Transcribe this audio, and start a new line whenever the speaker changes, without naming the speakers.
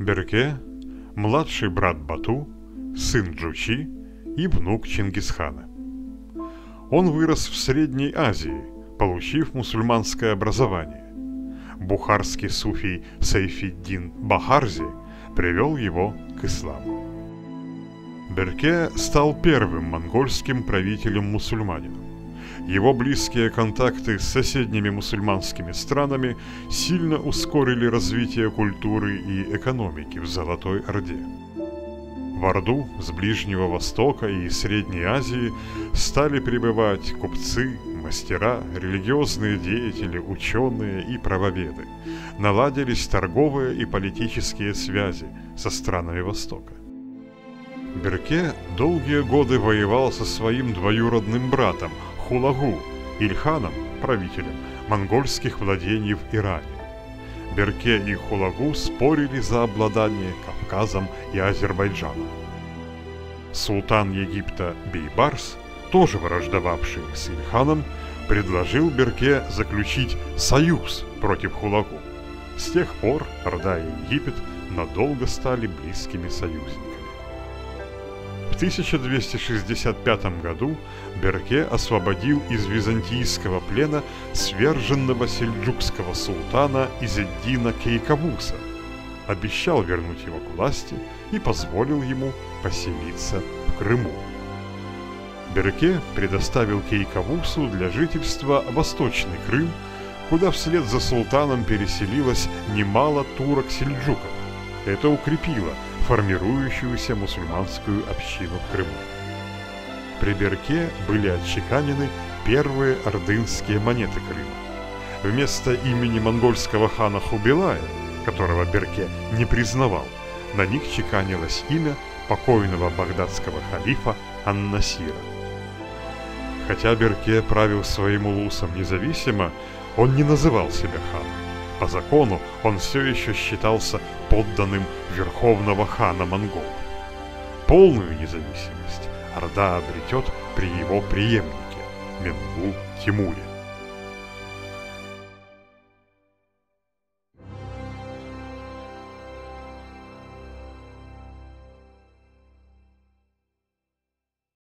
Берке – младший брат Бату, сын Джучи и внук Чингисхана. Он вырос в Средней Азии, получив мусульманское образование. Бухарский суфий Сайфиддин Бахарзи привел его к исламу. Берке стал первым монгольским правителем-мусульманином. Его близкие контакты с соседними мусульманскими странами сильно ускорили развитие культуры и экономики в Золотой Орде. В Орду с Ближнего Востока и Средней Азии стали прибывать купцы, мастера, религиозные деятели, ученые и правоведы. Наладились торговые и политические связи со странами Востока. Берке долгие годы воевал со своим двоюродным братом Хулагу, Ильханом, правителем монгольских владений в Иране. Берке и Хулагу спорили за обладание Кавказом и Азербайджаном. Султан Египта Бейбарс, тоже враждовавший с Ильханом, предложил Берке заключить союз против Хулагу. С тех пор Орда и Египет надолго стали близкими союзниками. В 1265 году Берке освободил из византийского плена сверженного сельджукского султана Иззеддина Кейкавуса, обещал вернуть его к власти и позволил ему поселиться в Крыму. Берке предоставил Кейкавусу для жительства Восточный Крым, куда вслед за султаном переселилось немало турок-сельджуков. Это укрепило формирующуюся мусульманскую общину в Крыму. При Берке были отчеканены первые ордынские монеты Крыма. Вместо имени монгольского хана Хубилая, которого Берке не признавал, на них чеканилось имя покойного багдадского халифа Ан-Насира. Хотя Берке правил своим улусом независимо, он не называл себя ханом. По закону он все еще считался подданным верховного хана монголов. Полную независимость Орда обретет при его преемнике Менгу Тимуре.